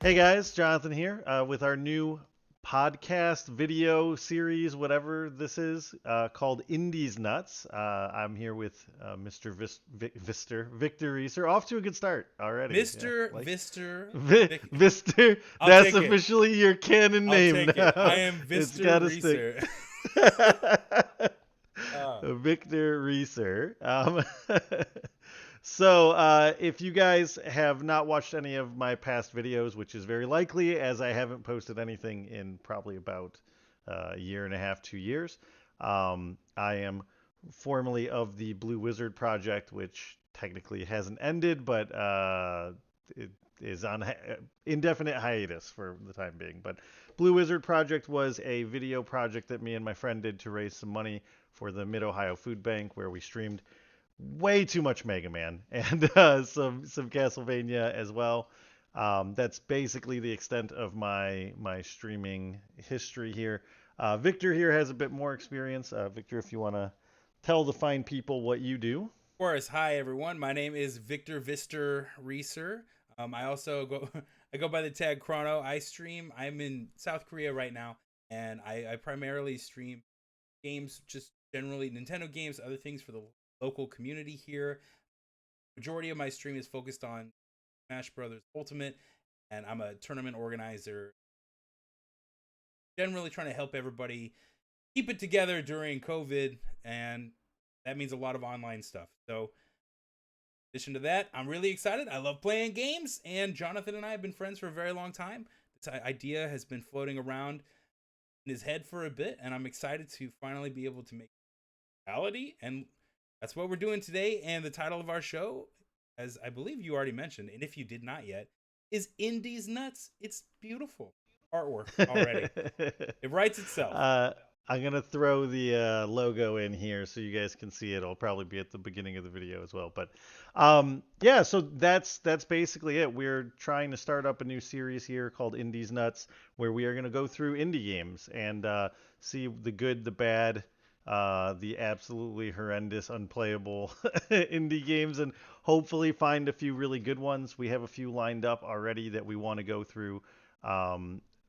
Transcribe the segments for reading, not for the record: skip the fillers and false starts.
Hey guys, Jonathan here with our new podcast video series, whatever this is, called Indies Nuts. I'm here with Victor Reeser. Off to a good start already. Yeah, Mr. like Vister. Vister. I'll That's take it. officially your canon I'll name take it. I now. am It's Vister got to stick. Reeser. uh, Victor Reeser. So, if you guys have not watched any of my past videos, which is very likely, as I haven't posted anything in probably about a year and a half, 2 years, I am formerly of the Blue Wizard Project, which technically hasn't ended, but it is on indefinite hiatus for the time being. But Blue Wizard Project was a video project that me and my friend did to raise some money for the Mid Ohio Food Bank, where we streamed way too much Mega Man and some Castlevania as well. That's basically the extent of my streaming history here. Victor here has a bit more experience. Victor, if you want to tell the fine people what you do. of course, hi everyone. My name is Victor Vister Reeser. I also go I go by the tag Chrono. I stream. I'm in South Korea right now, and I primarily stream games, just generally Nintendo games, other things for the local community here. Majority of my stream is focused on Smash Brothers Ultimate, and I'm a tournament organizer, generally trying to help everybody keep it together during COVID, and that means a lot of online stuff. So, in addition to that, I'm really excited. I love playing games, and Jonathan and I have been friends for a very long time. This idea has been floating around in his head for a bit, and I'm excited to finally be able to make it reality. And that's what we're doing today. And the title of our show, as I believe you already mentioned, and if you did not yet, is Indies Nuts. It's beautiful artwork already. It writes itself. uh, I'm gonna throw the logo in here so you guys can see it. It'll probably be at the beginning of the video as well. But yeah, so that's basically it. We're trying to start up a new series here called Indies Nuts, where we are gonna go through indie games and see the good, the bad, the absolutely horrendous, unplayable indie games, and hopefully find a few really good ones. We have a few lined up already that we want to go through.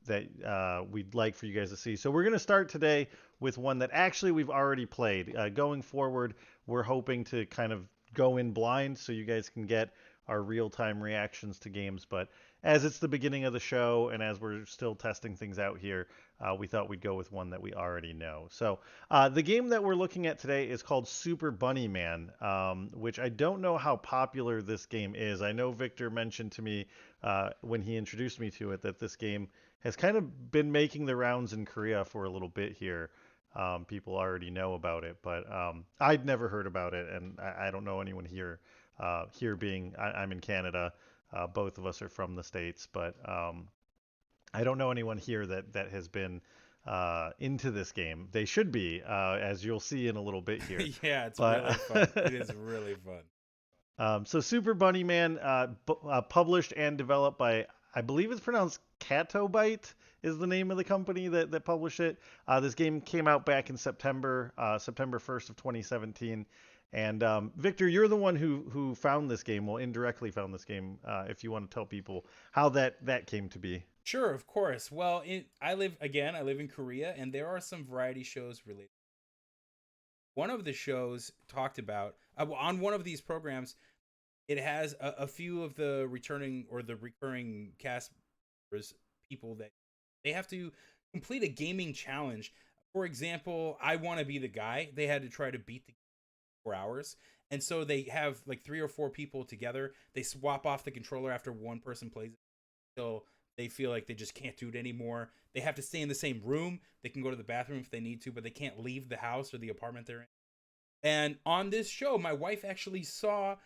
That we'd like for you guys to see. So we're going to start today with one that actually we've already played. Going forward, we're hoping to kind of go in blind so you guys can get our real-time reactions to games. But as it's the beginning of the show and as we're still testing things out here, we thought we'd go with one that we already know. So the game that we're looking at today is called Super Bunny Man, which I don't know how popular this game is. I know Victor mentioned to me when he introduced me to it that this game has kind of been making the rounds in Korea for a little bit here. People already know about it, but I'd never heard about it, and I don't know anyone here. Here being, I'm in Canada. Both of us are from the States, but I don't know anyone here that has been into this game. They should be, as you'll see in a little bit here. Yeah, it's But really fun. It is really fun. so Super Bunny Man, published and developed by, I believe it's pronounced Catobite, is the name of the company that published it. This game came out back in September, September 1st of 2017. And Victor, you're the one who found this game, well, indirectly found this game. If you want to tell people how that came to be. Sure, of course. Well, I live in Korea, and there are some variety shows related. One of the shows talked about on one of these programs, it has a few of the returning or the recurring cast members, people that they have to complete a gaming challenge. For example, I want to be the guy. They had to try to beat the 4 hours. And so they have like three or four people together. They swap off the controller after one person plays it. So they feel like they just can't do it anymore. They have to stay in the same room. They can go to the bathroom if they need to, but they can't leave the house or the apartment they're in. And on this show, my wife actually saw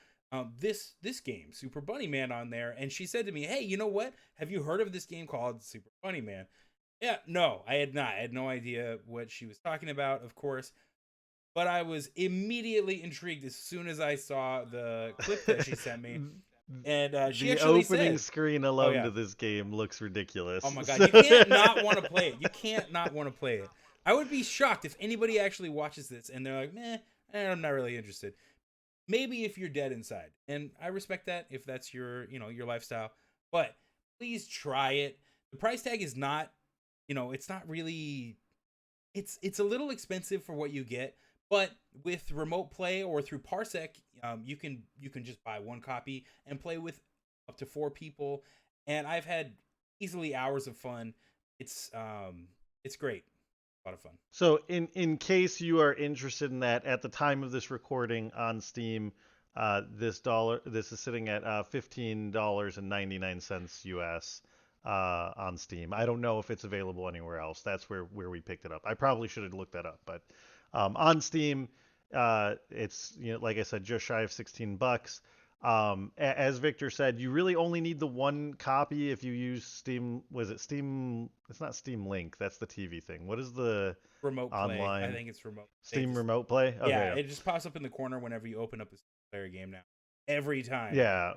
this game, Super Bunny Man, on there, and she said to me, "Hey, you know what? Have you heard of this game called Super Bunny Man?" Yeah, no, I had not. I had no idea what she was talking about, of course, but I was immediately intrigued as soon as I saw the clip that she sent me. And she The actually opening said, screen "Oh alone yeah, to this game looks oh ridiculous. my god, So you can't not want to play it. You can't not want to play it." I would be shocked if anybody actually watches this and they're like, "Meh, I'm not really interested." Maybe if you're dead inside, and I respect that if that's your lifestyle. But please try it. The price tag is not, it's not really. It's a little expensive for what you get, but with remote play or through Parsec, you can just buy one copy and play with up to 4 people. And I've had easily hours of fun. It's great, a lot of fun. So in case you are interested in that, at the time of this recording on Steam, this is sitting at $15.99 US on Steam. I don't know if it's available anywhere else. That's where we picked it up. I probably should have looked that up, but on Steam, it's like I said, just shy of $16. As Victor said, you really only need the one copy if you use Steam. Was it Steam? It's not Steam Link. That's the TV thing. What is the Remote play. I online think it's remote. Steam Remote Play? Okay, Yeah, it just pops up in the corner whenever you open up a player game now. Every time. yeah,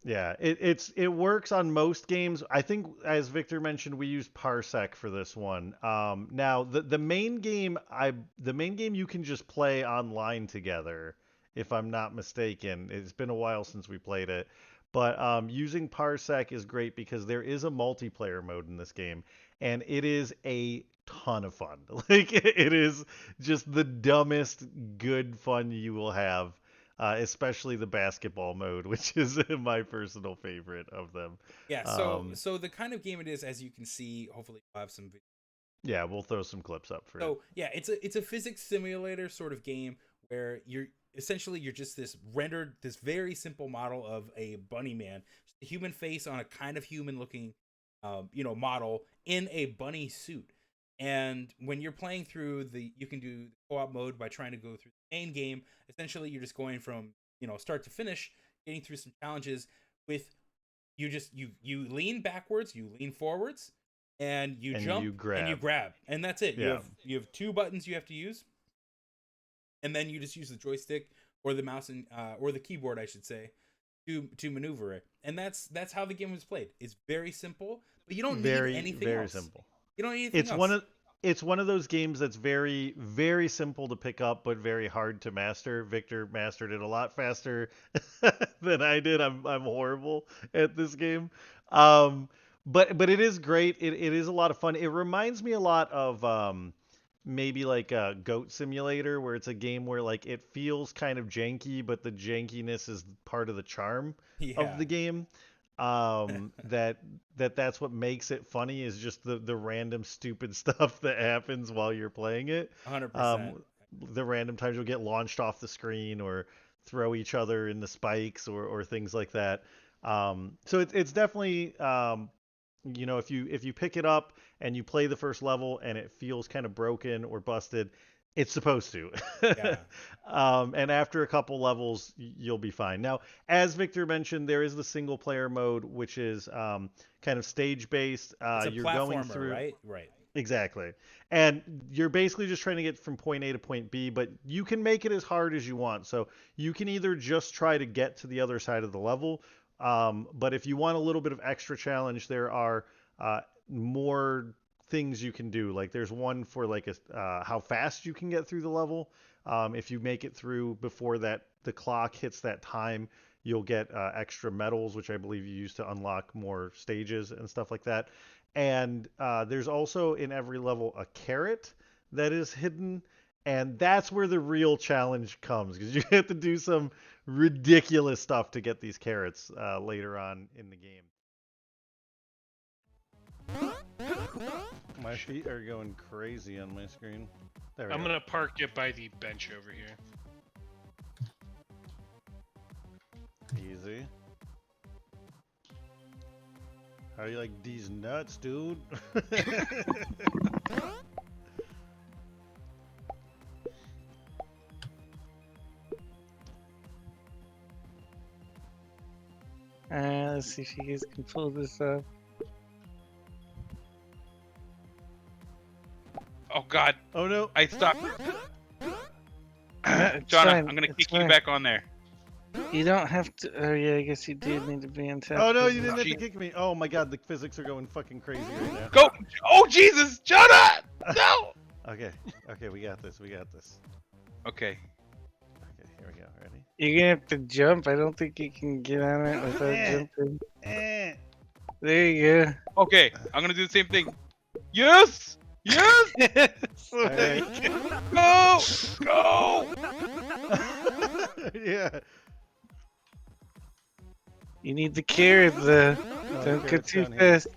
yeah. It works on most games. I think, as Victor mentioned, we use Parsec for this one. Now the main game you can just play online together, if I'm not mistaken. It's been a while since we played it. But using Parsec is great because there is a multiplayer mode in this game, and it is a ton of fun. Like, it is just the dumbest good fun you will have, especially the basketball mode, which is my personal favorite of them. Yeah, so the kind of game it is, as you can see, hopefully we'll have some. Yeah, we'll throw some clips up for it. So yeah, it's a physics simulator sort of game where you're just this very simple model of a bunny man, just a human face on a kind of human looking, model in a bunny suit. And when you're playing through you can do co-op mode by trying to go through the main game. Essentially, you're just going from start to finish, getting through some challenges with you lean backwards, you lean forwards, and you jump and you grab, and that's it. Yeah. You have 2 buttons you have to use, and then you just use the joystick or the mouse and or the keyboard, I should say, to maneuver it. And that's how the game was played. It's very simple, but you don't need anything else. Very simple. You don't need anything else. It's one of those games that's very, very simple to pick up, but very hard to master. Victor mastered it a lot faster than I did. I'm horrible at this game. But it is great. It is a lot of fun. It reminds me a lot of maybe like a Goat Simulator, where it's a game where like it feels kind of janky, but the jankiness is part of the charm of the game. That's what makes it funny, is just the random stupid stuff that happens while you're playing it. 100%. The random times you'll get launched off the screen or throw each other in the spikes or things like that. So it's definitely if you pick it up and you play the first level and it feels kind of broken or busted, it's supposed to. Yeah. And after a couple levels, you'll be fine. Now, as Victor mentioned, there is the single player mode, which is kind of stage based. It's a you're platformer, going through, right? Exactly. And you're basically just trying to get from point A to point B, but you can make it as hard as you want. So you can either just try to get to the other side of the level, but if you want a little bit of extra challenge, there are more things you can do. Like there's one for like how fast you can get through the level. If you make it through before the clock hits that time, you'll get extra medals, which I believe you use to unlock more stages and stuff like that. And there's also in every level a carrot that is hidden, and that's where the real challenge comes, because you have to do some ridiculous stuff to get these carrots later on in the game. My feet are going crazy on my screen. There we go. I'm gonna park it by the bench over here. Easy. How do you like these nuts, dude? Let's see if you guys can pull this up. Oh God! Oh no! I stopped. It's John, fine, I'm gonna it's kick fine. you back on there. You don't have to. Oh yeah, I guess you did need to be on top. Oh no, of you it. didn't have to kick me. Oh my God, the physics are going fucking crazy right now. Go! Oh Jesus! Jonah! No! Okay, we got this. We got this. Okay. Okay, here we go. Ready? You're gonna have to jump. I don't think you can get on it without Eh. jumping. Eh. There you Okay, I'm gonna do the same thing. Yes! Yes! go. All right. Go! Go! Yeah. You need the carrot, though. Oh, Don't go carrot's too down here. fast.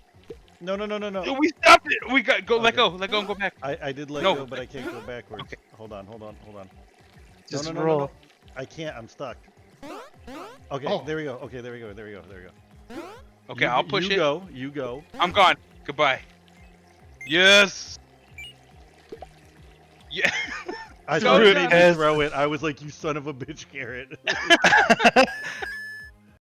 No, no, no, no, no. We stopped it! We got go, let Okay. go, let go and go back. I did let No. go, but I can't go backwards. Okay. Hold on, hold on, hold on. Just no, no, no, roll. no, no. I can't. I'm stuck. Okay, Oh. there we go. Okay, there we go. There we go. There we go. Okay, You- I'll push you it. go. You go. I'm gone. Goodbye. Yes! Yeah. I Go, thought you John. made me throw it. I was like, you son of a bitch, carrot.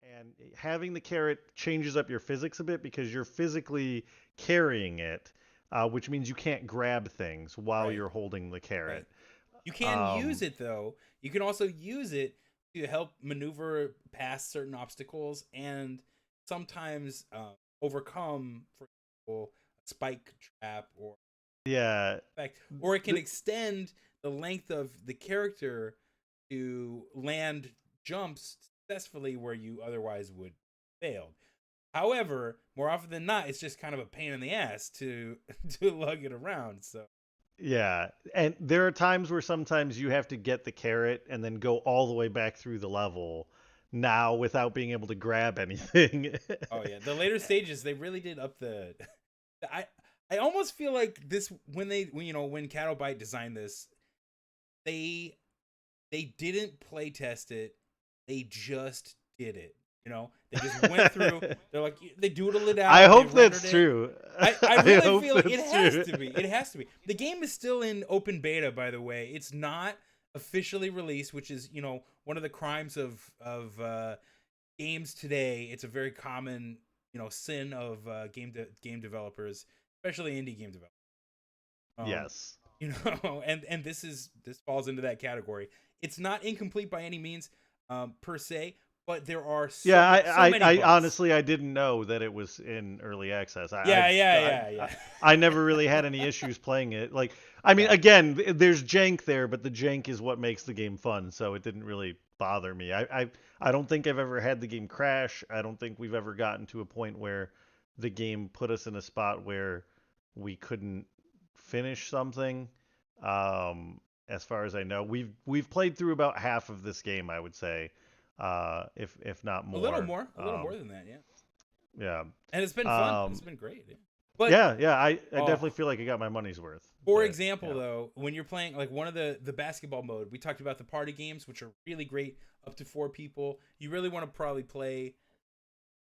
And having the carrot changes up your physics a bit because you're physically carrying it, which means you can't grab things while Right. you're holding the carrot. You can use Um, it though. You can also use it to help maneuver past certain obstacles and sometimes overcome, for example, a spike trap or Yeah, effect, or it can extend the length of the character to land jumps successfully where you otherwise would fail. However, more often than not, it's just kind of a pain in the ass to to lug it around. So yeah. And there are times where sometimes you have to get the carrot and then go all the way back through the level now without being able to grab anything. oh yeah, the later stages they really did up the. I almost feel like this when Cattle Bite designed this, they didn't play test it, they just did it. You know, they just went through. They're like they doodled it out. I they hope that's rendered it. true. I really hope feel like it that's has true. to be. It has to be. The game is still in open beta, by the way. It's not officially released, which is one of the crimes of games today. It's a very common sin of game developers, especially indie game developers. Yes. And this falls into that category. It's not incomplete by any means, per se, but there are so many I bugs. honestly I didn't know that it was in early access. Yeah. I never really had any issues playing it. Like, I mean, Yeah. again, there's jank there, but the jank is what makes the game fun, so it didn't really bother me. I don't think I've ever had the game crash. I don't think we've ever gotten to a point where the game put us in a spot where we couldn't finish something. As far as I know, we've played through about half of this game, I would say, if not more. A little more than that, yeah. Yeah. And it's been fun. It's been great. Yeah. But Yeah. I Oh. definitely feel like I got my money's worth. for But, example, yeah. though, when you're playing like one of the basketball mode, we talked about the party games, which are really great, up to 4 people. You really want to probably play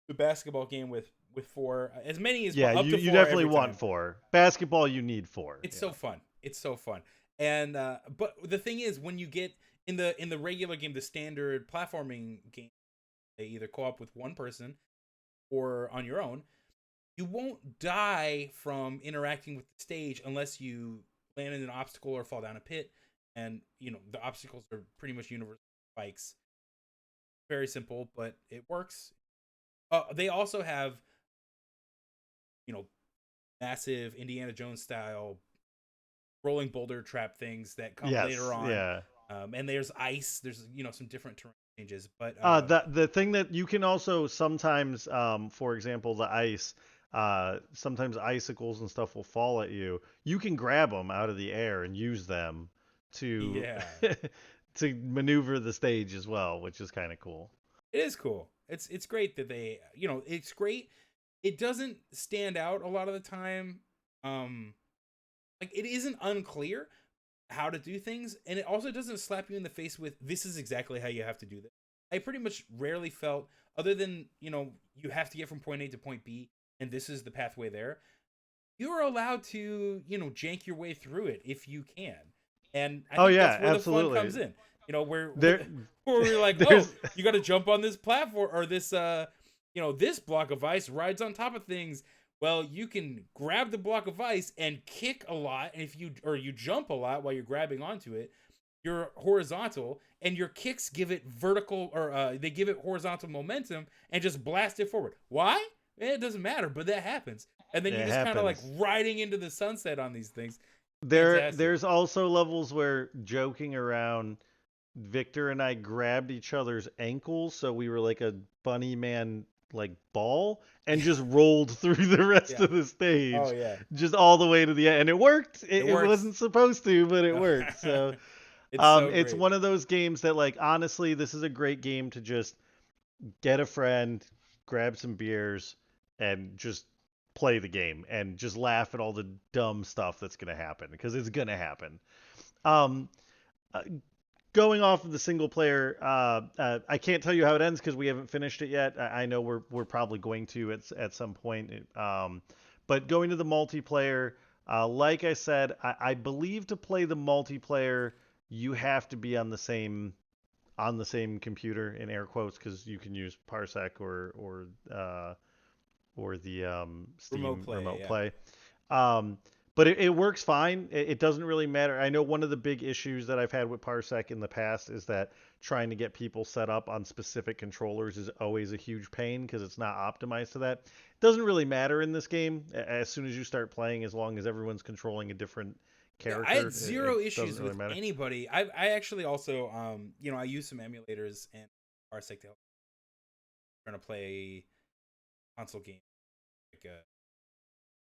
the basketball game with 4, as many as Yeah, up to 4 you definitely every want time. 4. Basketball, you need 4. It's Yeah. so fun. It's so fun. And but the thing is, when you get in the regular game, the standard platforming game, they either co-op with one person or on your own. You won't die from interacting with the stage unless you land in an obstacle or fall down a pit. And the obstacles are pretty much universal spikes. Very simple, but it works. They also have massive Indiana Jones style rolling boulder trap things that come Yes, later on. yeah. And there's ice. There's some different terrain changes, but The thing that you can also sometimes, for example, the ice, sometimes icicles and stuff will fall at you. You can grab them out of the air and use them to Yeah. to maneuver the stage as well, which is kind of cool. it is cool. It's great that they it's great. It doesn't stand out a lot of the time. Like it isn't unclear how to do things, and it also doesn't slap you in the face with this is exactly how you have to do this. I pretty much rarely felt, other than you have to get from point A to point B, and this is the pathway there. You're allowed to jank your way through it if you can, and I think that's where absolutely. the fun comes in. Where There- we're like, there's- you got to jump on this platform or this this block of ice rides on top of things. Well, you can grab the block of ice and kick a lot, and if you jump a lot while you're grabbing onto it, you're horizontal, and your kicks give it vertical or they give it horizontal momentum and just blast it forward. Why? It doesn't matter, but that happens. And then It you're just kind of like happens. riding into the sunset on these things. Fantastic. There's also levels where, joking around, Victor and I grabbed each other's ankles, so we were like a bunny man like ball and just rolled through the rest Yeah. of the stage, Oh yeah. just all the way to the end, and it worked. It works. wasn't supposed to, but it No. worked. So It's so it's great. one of those games that, like, honestly, this is a great game to just get a friend, grab some beers, and just play the game and just laugh at all the dumb stuff that's gonna happen, because it's gonna happen. Um, uh, Going off of the single player, I can't tell you how it ends because we haven't finished it yet. I know we're probably going to at some point. But going to the multiplayer, like I said, I believe to play the multiplayer, you have to be on the same computer, in air quotes, because you can use Parsec or the Steam remote Yeah. play. Um, but it works fine. It doesn't really matter. I know one of the big issues that I've had with Parsec in the past is that trying to get people set up on specific controllers is always a huge pain because it's not optimized to that. It doesn't really matter in this game as soon as you start playing, as long as everyone's controlling a different character. I had zero it issues doesn't really with matter. anybody. I actually also I use some emulators and Parsec to help trying to play console game like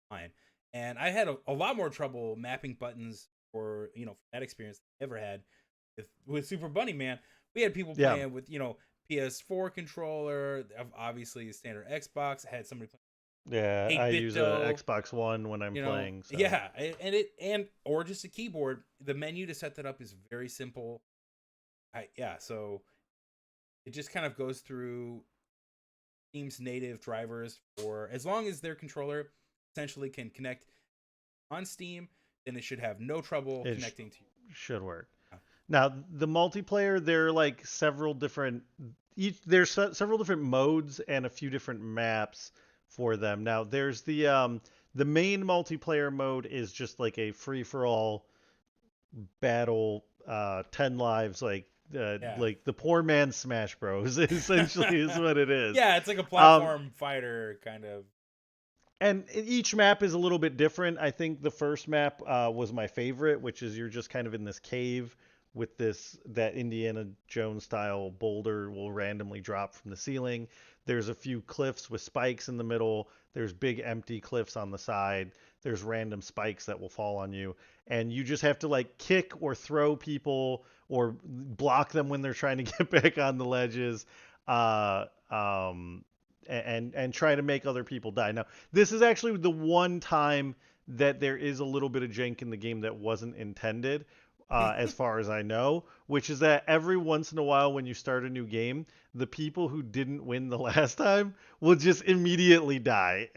mine. And I had a lot more trouble mapping buttons for for that experience than I ever had with Super Bunny Man. We had people Yeah. playing with PS4 controller, obviously standard Xbox. I had somebody playing Yeah, I 8-bit use a dough, Xbox One when I'm playing. So. Yeah, and or just a keyboard. The menu to set that up is very simple. So it just kind of goes through Steam's native drivers for as long as their controller essentially can connect on Steam, then it should have no trouble connecting to you. Should work. Now, the multiplayer, there are like several different several different modes and a few different maps for them. Now, there's the main multiplayer mode is just like a free for all battle, 10 lives, like the poor man's Smash Bros. Essentially is what it is. Yeah, it's like a platform fighter kind of. And each map is a little bit different. I think the first map was my favorite, which is you're just kind of in this cave with that Indiana Jones style boulder will randomly drop from the ceiling. There's a few cliffs with spikes in the middle. There's big empty cliffs on the side. There's random spikes that will fall on you. And you just have to like kick or throw people or block them when they're trying to get back on the ledges. And try to make other people die. Now, this is actually the one time that there is a little bit of jank in the game that wasn't intended, as far as I know, which is that every once in a while when you start a new game, the people who didn't win the last time will just immediately die.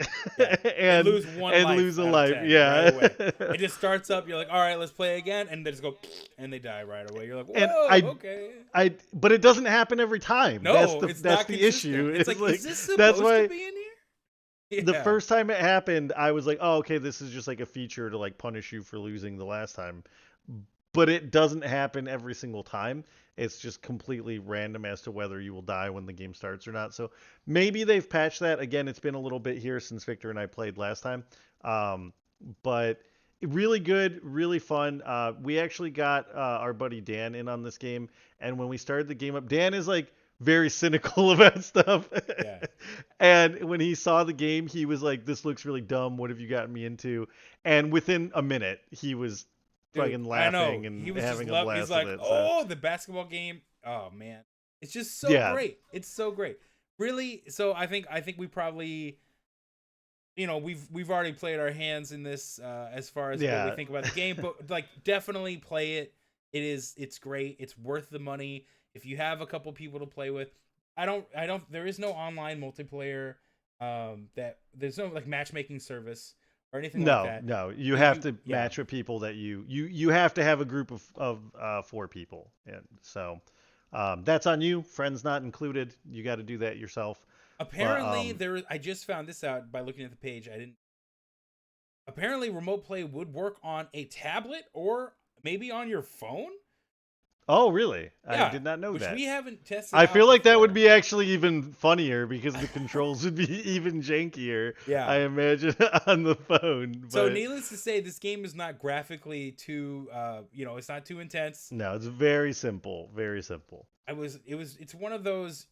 and lose lose a life. Yeah. Right away. It just starts up, you're like, all right, let's play again, and they just go and they die right away. You're like, whoa, okay. But it doesn't happen every time. No, that's the issue. It's like, is this supposed that's why to be in here? Yeah. The first time it happened, I was like, oh, okay, this is just like a feature to like punish you for losing the last time. But it doesn't happen every single time. It's just completely random as to whether you will die when the game starts or not. So maybe they've patched that. Again, it's been a little bit here since Victor and I played last time. But really good, really fun. We actually got our buddy Dan in on this game. And when we started the game up, Dan is like very cynical about stuff. Yeah. And when he saw the game, he was like, this looks really dumb. What have you gotten me into? And within a minute, he was fucking laughing and he was having just a blast He's like, with it. oh, the basketball game. Oh man, it's just so great. It's so great. Really. So I think we probably, we've already played our hands in this as far as what we think about the game, but like definitely play it. It's great. It's worth the money if you have a couple people to play with. There is no online multiplayer. That there's no like matchmaking service or anything like that. No, you have to match with people that you have to have a group of 4 people. And so that's on you. Friends not included. You got to do that yourself. Apparently, I just found this out by looking at the page. Apparently, remote play would work on a tablet or maybe on your phone. Oh, really? Yeah, I did not know which that. We haven't tested. I feel like that would be actually even funnier because the controls would be even jankier. Yeah, I imagine on the phone. But... So, needless to say, this game is not graphically too, it's not too intense. No, it's very simple. Very simple. It's one of those,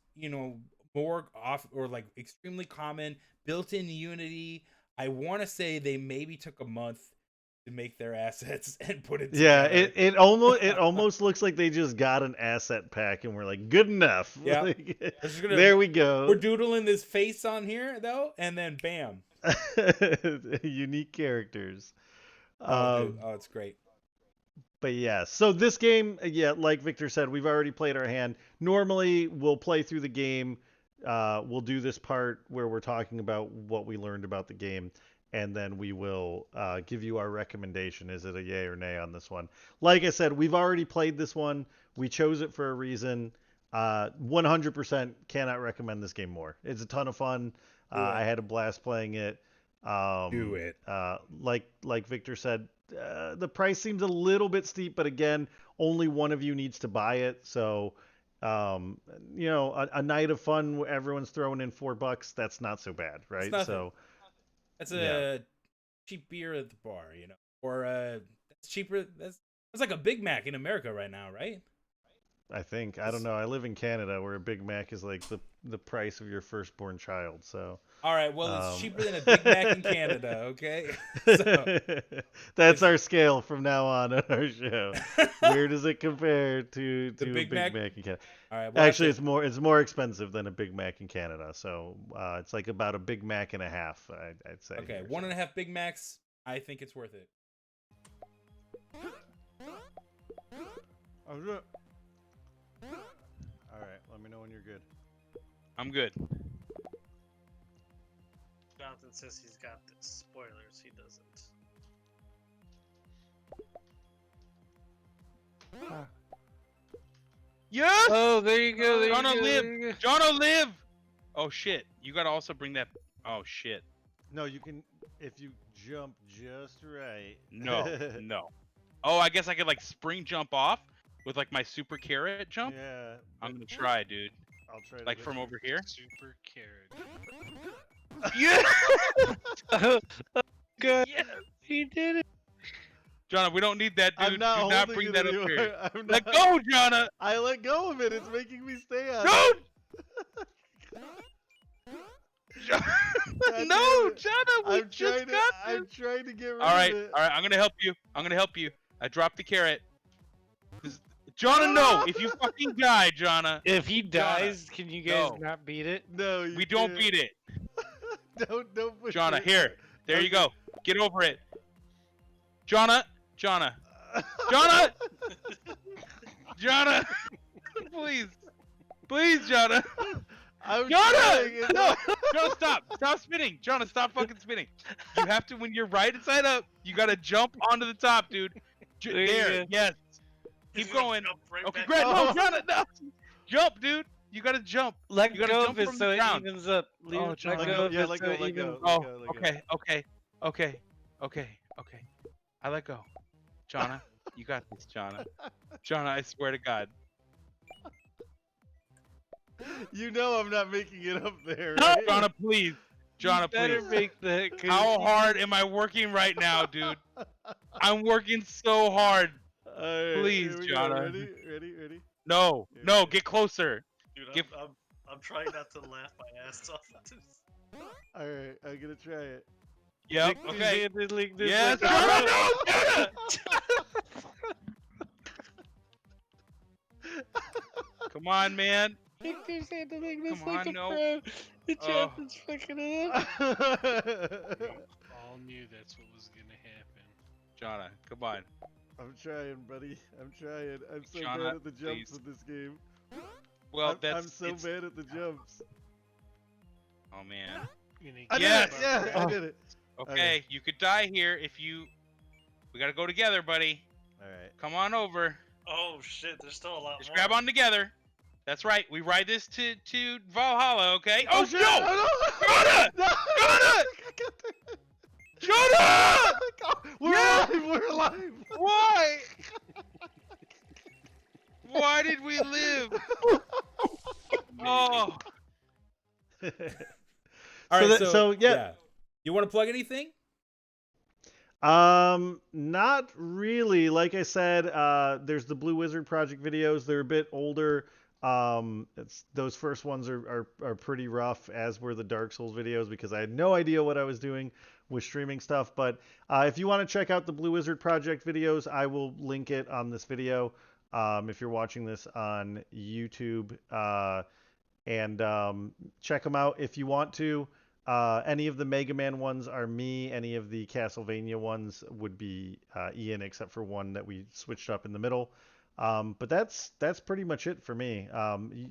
more off or like extremely common, built-in Unity. I want to say they maybe took a month to make their assets and put it Yeah, together. it almost looks like they just got an asset pack and we're like, good enough. Yeah. Like, They're just gonna- there we go. We're doodling this face on here though, and then bam. Unique characters. Oh, dude. Oh, it's great. But yeah, so this game, yeah, like Victor said, we've already played our hand. Normally, we'll play through the game. We'll do this part where we're talking about what we learned about the game, and then we will give you our recommendation. Is it a yay or nay on this one? Like I said, we've already played this one. We chose it for a reason. 100% cannot recommend this game more. It's a ton of fun. I had a blast playing it. Do it. Like Victor said, the price seems a little bit steep, but again, only one of you needs to buy it. So, you know, a night of fun where everyone's throwing in $4. That's not so bad, right? nothing. So That's a cheap beer at the bar, you know, or that's cheaper. That's like a Big Mac in America right now, right? I think, I don't know. I live in Canada where a Big Mac is like the price of your firstborn child. So All right, well, it's cheaper than a Big Mac in Canada, okay? So, that's our scale from now on our show. Where does it compare to The a Big Big Mac? Mac in Canada? all right, well, Actually, it's more expensive than a Big Mac in Canada. So it's like about a Big Mac and a half, I'd say. okay, here. 1.5 Big Macs. I think it's worth it. All right, let me know when you're good. I'm good. Jonathan says he's got this. Spoilers, he doesn't. Yes! Oh, there you go. There you Jonah go. live! There you go. Jonah live! Oh shit. You gotta also bring that. Oh shit. No, you can if you jump just right. No, no. Oh, I guess I could like spring jump off with like my super carrot jump. Yeah, I'm gonna try, dude. I'll try. Like from over here. Super carrot. Yeah! Oh, God, Yes! he did it. Jonah, we don't need that, dude. I'm not Do not holding bring it that up anymore. here. I'm Let not- go, Jonah! I let go of it. It's making me stay on. No! God No, damn it. Jonah, we I'm just trying to. got I'm this. trying to get rid All right, of it. all right. I'm gonna help you. I'm gonna help you. I dropped the carrot. Jonah, no! If you fucking die, Jonah, If he dies, can you guys No. not beat it? No, you we don't can't. beat it. Don't push Jonah, it. here. There you Okay. go. Get over it. Jonah, Jonah, Jonah, Jonah, please, please, Jonah. I'm Jonah! trying, it's No! not- Jonah, stop spinning. Jonah, stop fucking spinning. You have to, when you're right side up, you gotta jump onto the top, dude. There you There, go. yes. He's Keep gonna going. jump right Okay, back great. up. No, Jonah, no. Jump, dude. You gotta jump. Let You gotta go jump of it from so the it ground. evens up. Leave Oh, it, Jonah. let Let go go, of yeah, it let so go, it let go. evens. Oh, Let go, let go. okay. I let go. Jonah, you got this, Jonah. Jonah, I swear to God. You know I'm not making it up there, No, right? Jonah, please. Jonah, You better please. make that. 'cause How hard am I working right now, dude? I'm working so hard. All right, Please, here we go. Jonah. Ready? No, Here no, we go. get closer. Dude, Give- I'm trying not to laugh my ass off. All right, I'm gonna try it. Yep, Lick these okay. hands and lick this Yes, like- Jonah, no, Jonah! Come on, man. Lick these hands and lick this Come like on, a no. pro. The Oh. Jonathan's fucking it up. All knew that's what was gonna happen. Jonah, come on. I'm trying, buddy. I'm trying. I'm so Jonah, bad at the jumps please. in this game. Well, I'm so it's- bad at the jumps. Oh man. I Yes! did it! Yeah, I did it. Okay, you could die here if you. We gotta go together, buddy. All right. Come on over. Oh shit, there's still a lot Just more. grab on together. That's right. We ride this to Valhalla, okay? Oh, shit! no! Oh, Jonah! Jonah! Jonah! We're Yeah! alive! We're alive! Why? Why did we live? Oh, All right, so, yeah. You want to plug anything? Not really. Like I said, there's the Blue Wizard Project videos. They're a bit older. Those first ones are pretty rough, as were the Dark Souls videos, because I had no idea what I was doing with streaming stuff. But if you want to check out the Blue Wizard Project videos, I will link it on this video. If you're watching this on YouTube, and check them out if you want to. Any of the Mega Man ones are me. Any of the Castlevania ones would be Ian, except for one that we switched up in the middle. But that's pretty much it for me.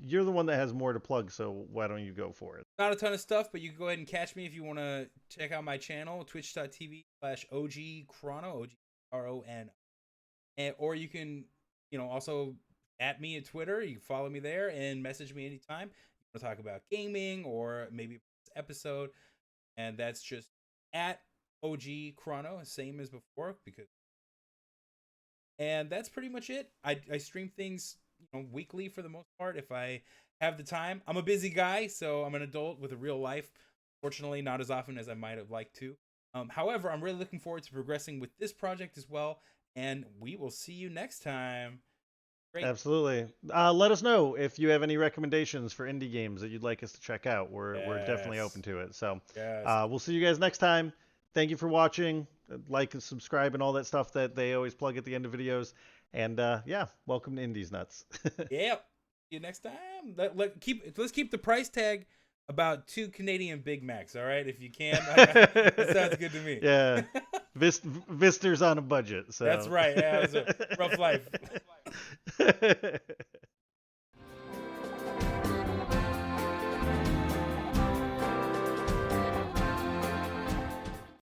You're the one that has more to plug, so why don't you go for it? Not a ton of stuff, but you can go ahead and catch me if you want to check out my channel, twitch.tv/OGChrono, OGRON. Or you can, also at me at Twitter. You can follow me there and message me anytime. You want to talk about gaming or maybe this episode. And that's just at OGChrono, same as before, and that's pretty much it. I stream things, weekly for the most part if I have the time. I'm a busy guy, so I'm an adult with a real life. Fortunately, not as often as I might have liked to. However, I'm really looking forward to progressing with this project as well, and we will see you next time. Great. Absolutely. Let us know if you have any recommendations for indie games that you'd like us to check out. We're definitely Yes. open to it. So Yes. we'll see you guys next time. Thank you for watching. Like and subscribe and all that stuff that they always plug at the end of videos. And yeah, welcome to Indies Nuts. Yep. See you next time. Let's keep the price tag about 2 Canadian Big Macs. All right, if you can. That sounds good to me. Yeah. Vister's on a budget. So That's right. Yeah, it was a rough life.